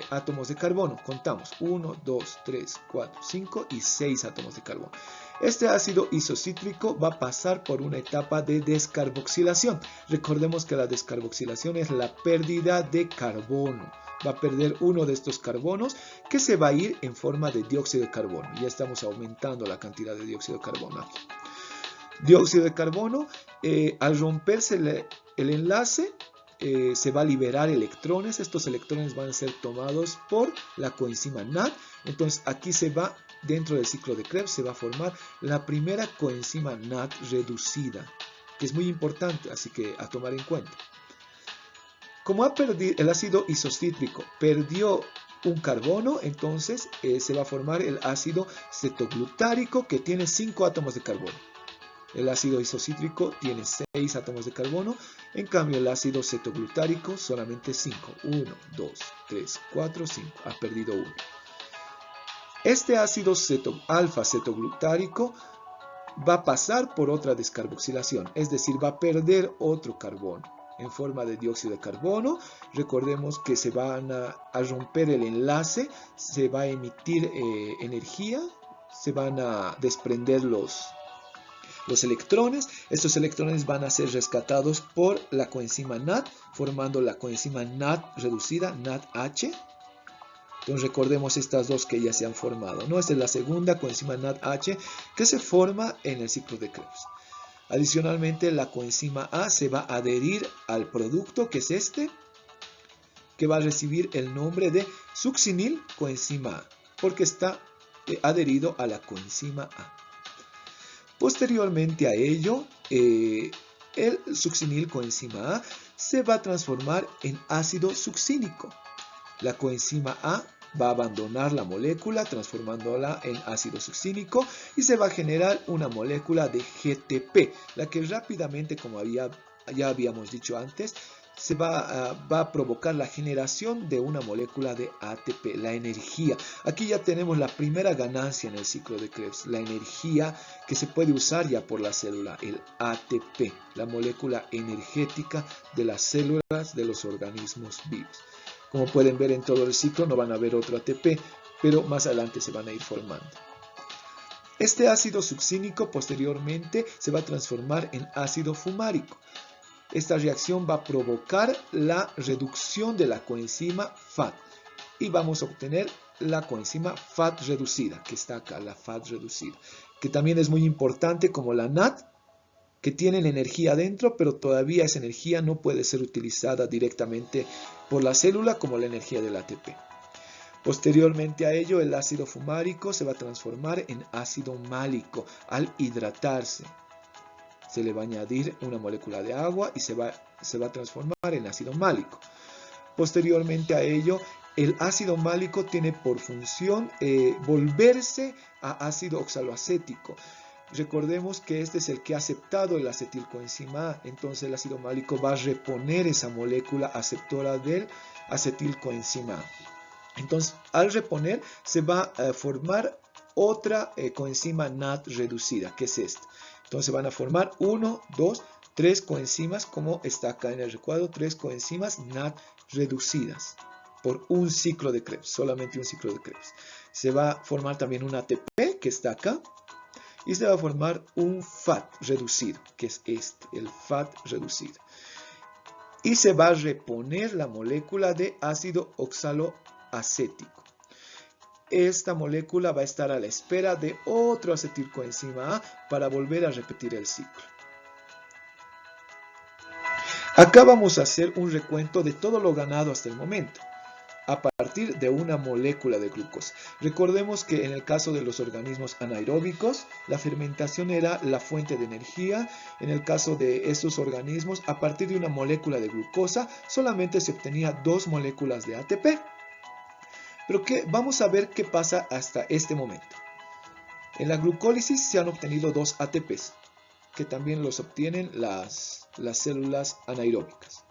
átomos de carbono. Contamos 1, 2, 3, 4, 5 y 6 átomos de carbono. Este ácido isocítrico va a pasar por una etapa de descarboxilación. Recordemos que la descarboxilación es la pérdida de carbono. Va a perder uno de estos carbonos que se va a ir en forma de dióxido de carbono. Ya estamos aumentando la cantidad de dióxido de carbono aquí. Dióxido de carbono, al romperse el enlace, se va a liberar electrones. Estos electrones van a ser tomados por la coenzima NAD. Entonces aquí dentro del ciclo de Krebs se va a formar la primera coenzima NAD reducida, que es muy importante, así que a tomar en cuenta. Como el ácido isocítrico perdió un carbono, entonces se va a formar el ácido cetoglutárico, que tiene 5 átomos de carbono. El ácido isocítrico tiene 6 átomos de carbono, en cambio el ácido cetoglutárico solamente 5. 1, 2, 3, 4, 5. Ha perdido 1. Este ácido alfa cetoglutárico va a pasar por otra descarboxilación, es decir, va a perder otro carbono en forma de dióxido de carbono. Recordemos que se van a romper el enlace, se va a emitir energía, se van a desprender los electrones. Estos electrones van a ser rescatados por la coenzima NAD, formando la coenzima NAD reducida, NADH. Entonces recordemos estas dos que ya se han formado, ¿no? Esta es la segunda coenzima NADH que se forma en el ciclo de Krebs. Adicionalmente, la coenzima A se va a adherir al producto, que es este, que va a recibir el nombre de succinil coenzima A, porque está adherido a la coenzima A. Posteriormente a ello, el succinil coenzima A se va a transformar en ácido succínico. La coenzima A va a abandonar la molécula transformándola en ácido succínico y se va a generar una molécula de GTP, la que rápidamente, como ya habíamos dicho antes, va a provocar la generación de una molécula de ATP, la energía. Aquí ya tenemos la primera ganancia en el ciclo de Krebs, la energía que se puede usar ya por la célula, el ATP, la molécula energética de las células de los organismos vivos. Como pueden ver, en todo el ciclo no van a haber otro ATP, pero más adelante se van a ir formando. Este ácido succínico posteriormente se va a transformar en ácido fumárico. Esta reacción va a provocar la reducción de la coenzima FAT y vamos a obtener la coenzima FAT reducida, que está acá, la FAT reducida, que también es muy importante como la NAD, que tienen energía dentro, pero todavía esa energía no puede ser utilizada directamente por la célula como la energía del ATP. Posteriormente a ello, el ácido fumárico se va a transformar en ácido málico al hidratarse. Se le va a añadir una molécula de agua y se va a transformar en ácido málico. Posteriormente a ello, el ácido málico tiene por función volverse a ácido oxaloacético. Recordemos que este es el que ha aceptado el acetilcoenzima A, entonces el ácido málico va a reponer esa molécula aceptora del acetilcoenzima A. Entonces, al reponer, se va a formar otra coenzima NAD reducida, que es esta. Entonces van a formar 1, 2, 3 coenzimas, como está acá en el recuadro, 3 coenzimas NAD reducidas por un ciclo de Krebs, solamente un ciclo de Krebs. Se va a formar también un ATP, que está acá, y se va a formar un FAT reducido, que es este, el FAT reducido. Y se va a reponer la molécula de ácido oxaloacético. Esta molécula va a estar a la espera de otro acetilcoenzima A para volver a repetir el ciclo. Acá vamos a hacer un recuento de todo lo ganado hasta el momento, a partir de una molécula de glucosa. Recordemos que en el caso de los organismos anaeróbicos, la fermentación era la fuente de energía. En el caso de estos organismos, a partir de una molécula de glucosa, solamente se obtenía 2 moléculas de ATP. Pero vamos a ver qué pasa hasta este momento. En la glucólisis se han obtenido 2 ATPs, que también los obtienen las células anaeróbicas.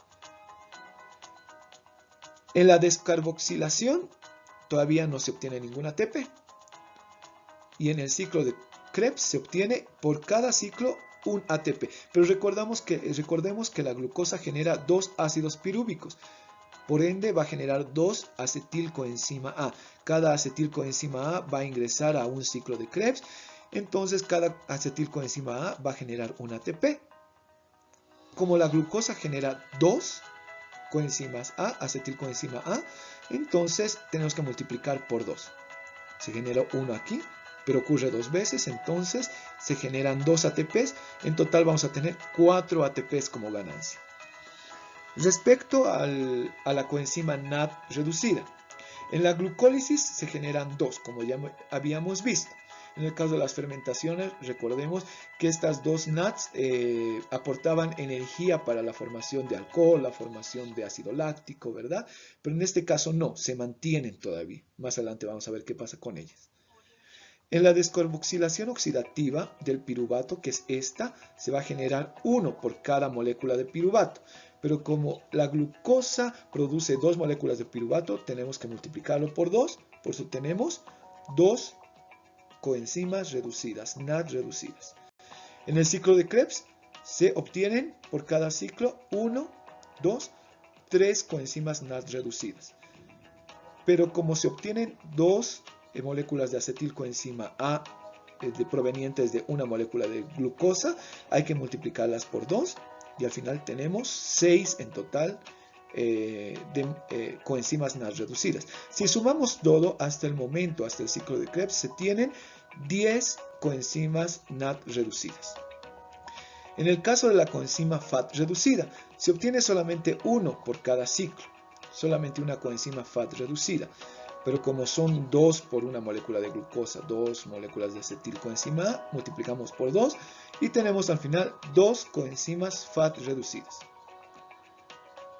En la descarboxilación todavía no se obtiene ningún ATP. Y en el ciclo de Krebs se obtiene por cada ciclo un ATP. Pero recordemos que la glucosa genera 2 ácidos pirúvicos. Por ende, va a generar 2 acetilcoenzima A. Cada acetilcoenzima A va a ingresar a un ciclo de Krebs. Entonces, cada acetilcoenzima A va a generar un ATP. Como la glucosa genera 2 coenzimas A, acetilcoenzima A, entonces tenemos que multiplicar por 2. Se generó 1 aquí, pero ocurre 2 veces, entonces se generan 2 ATPs. En total vamos a tener 4 ATPs como ganancia. Respecto a la coenzima NAD reducida, en la glucólisis se generan 2, como ya habíamos visto. En el caso de las fermentaciones, recordemos que estas 2 NADs aportaban energía para la formación de alcohol, la formación de ácido láctico, ¿verdad? Pero en este caso no, se mantienen todavía. Más adelante vamos a ver qué pasa con ellas. En la descarboxilación oxidativa del piruvato, que es esta, se va a generar 1 por cada molécula de piruvato. Pero como la glucosa produce 2 moléculas de piruvato, tenemos que multiplicarlo por 2. Por eso tenemos 2 coenzimas reducidas, NAD reducidas. En el ciclo de Krebs se obtienen por cada ciclo 1, 2, 3 coenzimas NAD reducidas. Pero como se obtienen 2 moléculas de acetilcoenzima A provenientes de una molécula de glucosa, hay que multiplicarlas por 2 y al final tenemos 6 en total de coenzimas NAD reducidas. Si sumamos todo hasta el momento, hasta el ciclo de Krebs, se tienen 10 coenzimas NAD reducidas. En el caso de la coenzima FAT reducida, se obtiene solamente 1 por cada ciclo, solamente una coenzima FAT reducida. Pero como son 2 por una molécula de glucosa, 2 moléculas de acetilcoenzima A, multiplicamos por 2 y tenemos al final 2 coenzimas FAT reducidas.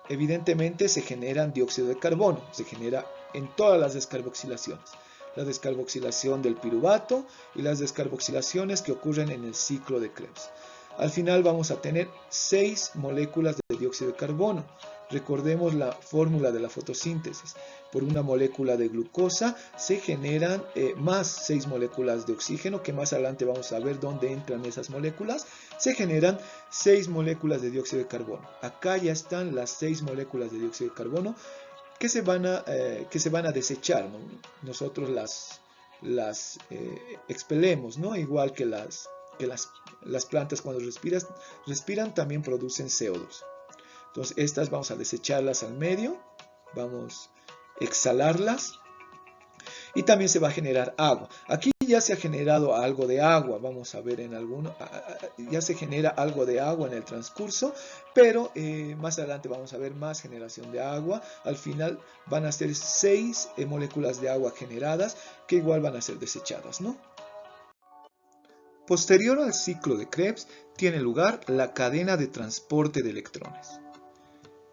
Evidentemente se generan dióxido de carbono, se genera en todas las descarboxilaciones. La descarboxilación del piruvato y las descarboxilaciones que ocurren en el ciclo de Krebs. Al final vamos a tener 6 moléculas de dióxido de carbono. Recordemos la fórmula de la fotosíntesis. Por una molécula de glucosa se generan más 6 moléculas de oxígeno, que más adelante vamos a ver dónde entran esas moléculas. Se generan 6 moléculas de dióxido de carbono. Acá ya están las 6 moléculas de dióxido de carbono que se van a desechar, ¿no? Nosotros las expelemos, ¿no? Igual que las plantas cuando respiran también producen CO2. Entonces estas vamos a desecharlas al medio, vamos a exhalarlas y también se va a generar agua. Aquí ya se ha generado algo de agua, vamos a ver en alguno, ya se genera algo de agua en el transcurso, pero más adelante vamos a ver más generación de agua. Al final van a ser 6 moléculas de agua generadas que igual van a ser desechadas, ¿no? Posterior al ciclo de Krebs tiene lugar la cadena de transporte de electrones.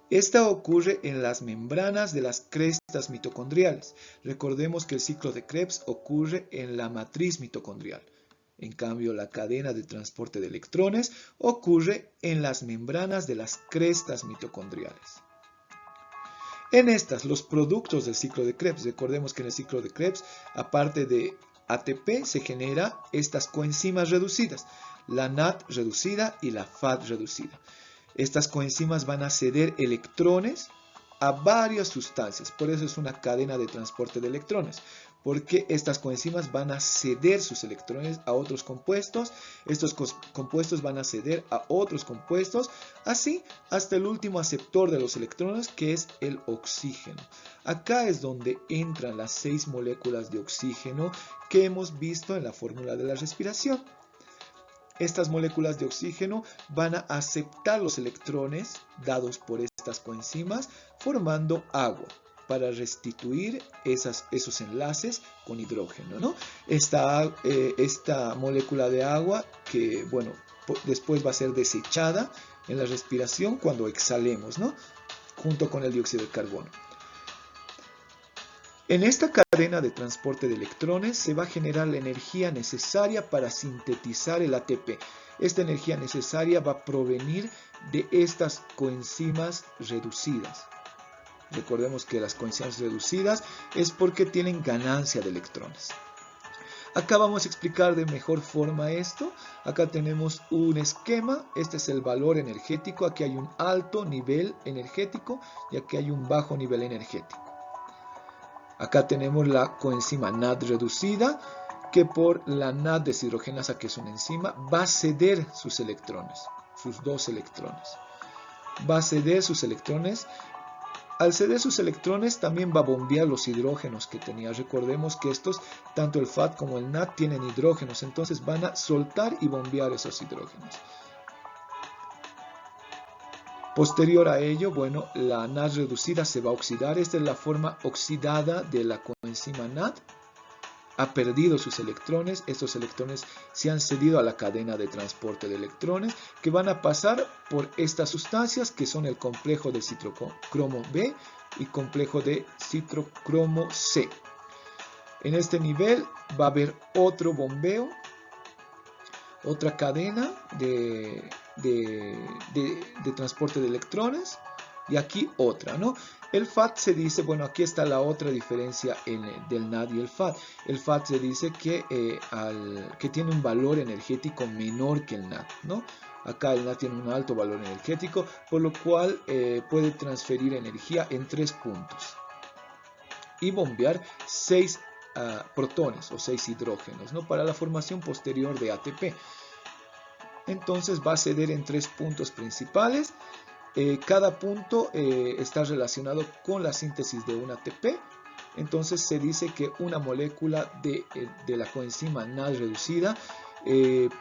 Esta ocurre en las membranas de las crestas mitocondriales. Recordemos que el ciclo de Krebs ocurre en la matriz mitocondrial. En cambio, la cadena de transporte de electrones ocurre en las membranas de las crestas mitocondriales. En estas, los productos del ciclo de Krebs, recordemos que en el ciclo de Krebs, aparte de ATP, se genera estas coenzimas reducidas, la NAD reducida y la FAT reducida. Estas coenzimas van a ceder electrones a varias sustancias, por eso es una cadena de transporte de electrones, porque estas coenzimas van a ceder sus electrones a otros compuestos, estos compuestos van a ceder a otros compuestos, así hasta el último aceptor de los electrones, que es el oxígeno. Acá es donde entran las 6 moléculas de oxígeno que hemos visto en la fórmula de la respiración. Estas moléculas de oxígeno van a aceptar los electrones dados por estas coenzimas, formando agua para restituir esos enlaces con hidrógeno, ¿no? Esta molécula de agua que, bueno, después va a ser desechada en la respiración cuando exhalemos, ¿no? Junto con el dióxido de carbono. En esta cadena de transporte de electrones se va a generar la energía necesaria para sintetizar el ATP. Esta energía necesaria va a provenir de estas coenzimas reducidas. Recordemos que las coenzimas reducidas es porque tienen ganancia de electrones. Acá vamos a explicar de mejor forma esto. Acá tenemos un esquema. Este es el valor energético. Aquí hay un alto nivel energético y aquí hay un bajo nivel energético. Acá tenemos la coenzima NAD reducida, que por la NAD deshidrogenasa, que es una enzima, va a ceder sus electrones, sus dos electrones. Va a ceder sus electrones. Al ceder sus electrones también va a bombear los hidrógenos que tenía. Recordemos que estos, tanto el FAT como el NAD, tienen hidrógenos, entonces van a soltar y bombear esos hidrógenos. Posterior a ello, bueno, la NAD reducida se va a oxidar. Esta es la forma oxidada de la coenzima NAD. Ha perdido sus electrones. Estos electrones se han cedido a la cadena de transporte de electrones, que van a pasar por estas sustancias que son el complejo de citrocromo B y complejo de citrocromo C. En este nivel va a haber otro bombeo, otra cadena de transporte de electrones, y aquí otra, ¿no? El FAT se dice, bueno, aquí está la otra diferencia del NAD y el FAT. El FAT se dice que tiene un valor energético menor que el NAD, ¿no? Acá el NAD tiene un alto valor energético, por lo cual puede transferir energía en 3 puntos y bombear 6 protones o 6 hidrógenos, ¿no? Para la formación posterior de ATP. Entonces va a ceder en 3 puntos principales. Cada punto está relacionado con la síntesis de un ATP. Entonces se dice que una molécula de la coenzima NAD reducida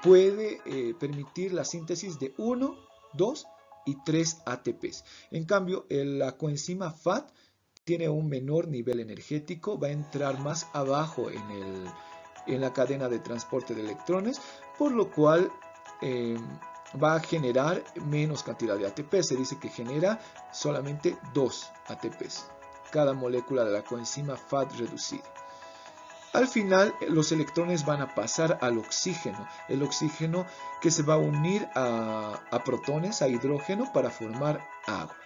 puede permitir la síntesis de 1, 2 y 3 ATPs. En cambio, la coenzima FAT tiene un menor nivel energético, va a entrar más abajo en la cadena de transporte de electrones, por lo cual va a generar menos cantidad de ATP. Se dice que genera solamente 2 ATPs, cada molécula de la coenzima FAT reducida. Al final, los electrones van a pasar al oxígeno, el oxígeno que se va a unir a protones, a hidrógeno, para formar agua.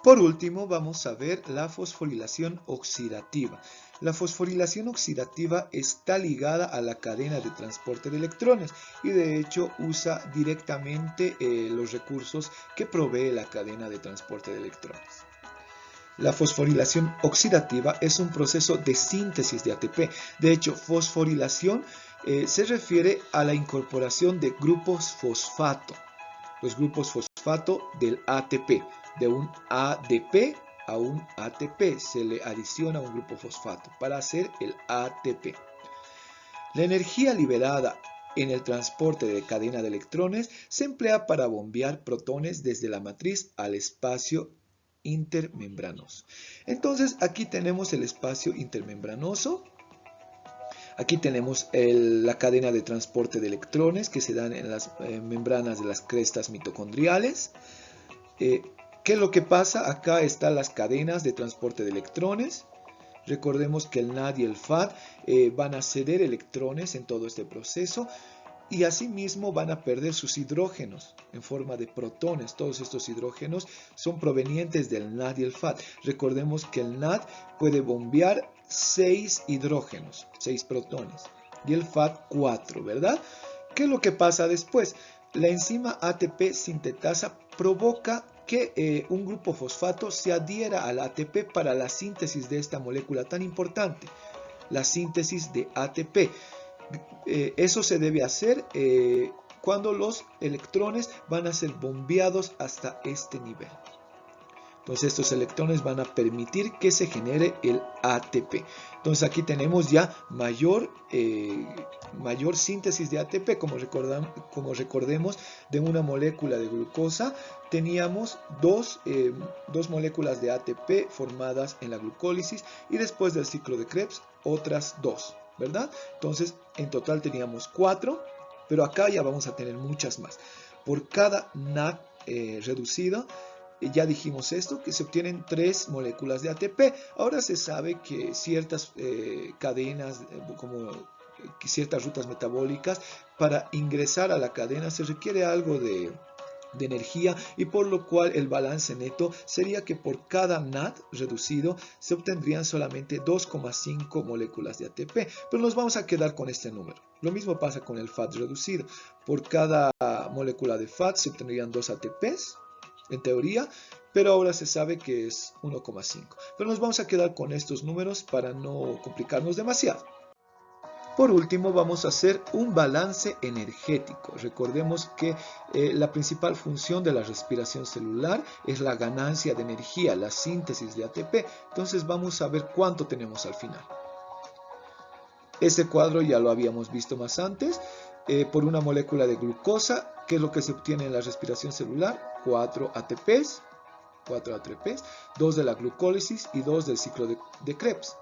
Por último, vamos a ver la fosforilación oxidativa. La fosforilación oxidativa está ligada a la cadena de transporte de electrones y de hecho usa directamente los recursos que provee la cadena de transporte de electrones. La fosforilación oxidativa es un proceso de síntesis de ATP. De hecho, fosforilación se refiere a la incorporación de grupos fosfato, los grupos fosfato del ATP. De un ADP a un ATP se le adiciona un grupo fosfato para hacer el ATP. La energía liberada en el transporte de cadena de electrones se emplea para bombear protones desde la matriz al espacio intermembranoso. Entonces aquí tenemos el espacio intermembranoso. Aquí tenemos la cadena de transporte de electrones que se dan en las membranas de las crestas mitocondriales. ¿Qué es lo que pasa? Acá están las cadenas de transporte de electrones. Recordemos que el NAD y el FAT van a ceder electrones en todo este proceso y asimismo van a perder sus hidrógenos en forma de protones. Todos estos hidrógenos son provenientes del NAD y el FAT. Recordemos que el NAD puede bombear 6 hidrógenos, 6 protones, y el FAT 4, ¿verdad? ¿Qué es lo que pasa después? La enzima ATP sintetasa provoca que un grupo fosfato se adhiera al ATP para la síntesis de esta molécula tan importante, la síntesis de ATP. Eso se debe hacer cuando los electrones van a ser bombeados hasta este nivel. Entonces estos electrones van a permitir que se genere el ATP. Entonces aquí tenemos ya mayor síntesis de ATP. Como recordemos, de una molécula de glucosa teníamos dos moléculas de ATP formadas en la glucólisis y después del ciclo de Krebs otras 2, ¿verdad? Entonces en total teníamos 4, pero acá ya vamos a tener muchas más. Por cada NAD reducido, ya dijimos esto, que se obtienen 3 moléculas de ATP. Ahora se sabe que ciertas cadenas, como ciertas rutas metabólicas, para ingresar a la cadena se requiere algo de de energía, y por lo cual el balance neto sería que por cada NAD reducido se obtendrían solamente 2,5 moléculas de ATP, pero nos vamos a quedar con este número. Lo mismo pasa con el FAT reducido. Por cada molécula de FAT se obtendrían 2 ATPs, en teoría, pero ahora se sabe que es 1,5. Pero nos vamos a quedar con estos números para no complicarnos demasiado. Por último, vamos a hacer un balance energético. Recordemos que la principal función de la respiración celular es la ganancia de energía, la síntesis de ATP. Entonces vamos a ver cuánto tenemos al final. Este cuadro ya lo habíamos visto más antes. Por una molécula de glucosa, ¿qué es lo que se obtiene en la respiración celular? 4 ATPs, 2 de la glucólisis y 2 del ciclo de Krebs.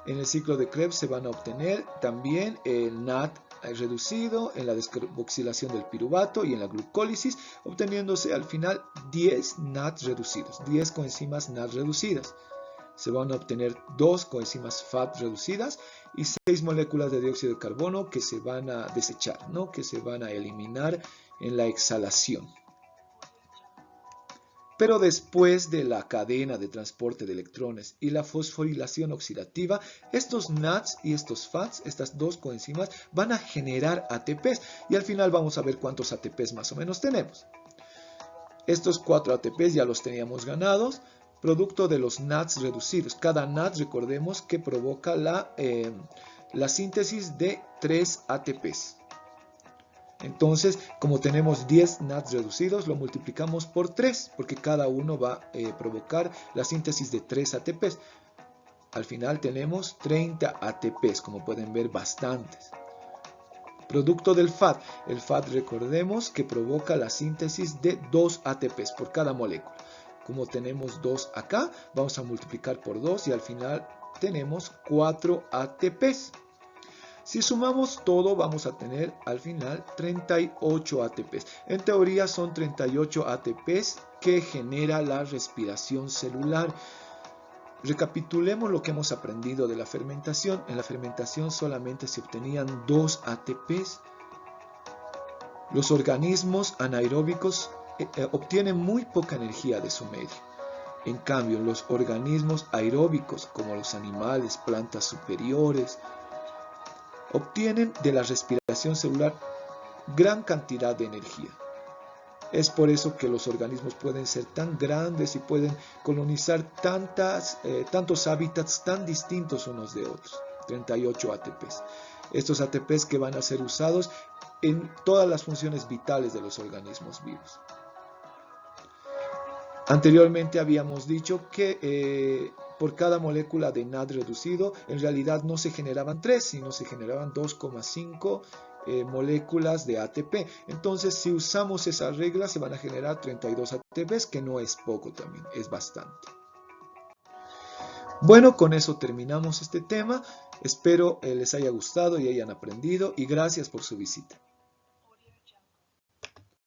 En el ciclo de Krebs se van a obtener también el NAD reducido en la descarboxilación del piruvato y en la glucólisis, obteniéndose al final 10 NAD reducidos, 10 coenzimas NAD reducidas. Se van a obtener 2 coenzimas FAT reducidas y 6 moléculas de dióxido de carbono que se van a desechar, ¿no? Que se van a eliminar en la exhalación. Pero después de la cadena de transporte de electrones y la fosforilación oxidativa, estos NADs y estos FATs, estas dos coenzimas, van a generar ATPs y al final vamos a ver cuántos ATPs más o menos tenemos. Estos 4 ATPs ya los teníamos ganados, producto de los NADs reducidos. Cada NAD, recordemos que provoca la síntesis de 3 ATPs. Entonces, como tenemos 10 NADs reducidos, lo multiplicamos por 3, porque cada uno va a provocar la síntesis de 3 ATPs. Al final tenemos 30 ATPs, como pueden ver, bastantes. Producto del FAT. El FAT, recordemos que provoca la síntesis de 2 ATPs por cada molécula. Como tenemos 2 acá, vamos a multiplicar por 2 y al final tenemos 4 ATPs. Si sumamos todo, vamos a tener al final 38 ATPs. En teoría son 38 ATPs que genera la respiración celular. Recapitulemos lo que hemos aprendido de la fermentación. En la fermentación solamente se obtenían 2 ATPs. Los organismos anaeróbicos obtienen muy poca energía de su medio. En cambio, los organismos aeróbicos, como los animales, plantas superiores, obtienen de la respiración celular gran cantidad de energía. Es por eso que los organismos pueden ser tan grandes y pueden colonizar tantos hábitats tan distintos unos de otros. 38 ATPs. Estos ATPs que van a ser usados en todas las funciones vitales de los organismos vivos. Anteriormente habíamos dicho que por cada molécula de NAD reducido, en realidad no se generaban 3, sino se generaban 2,5 moléculas de ATP. Entonces, si usamos esa regla, se van a generar 32 ATPs, que no es poco también, es bastante. Bueno, con eso terminamos este tema. Espero les haya gustado y hayan aprendido, y gracias por su visita.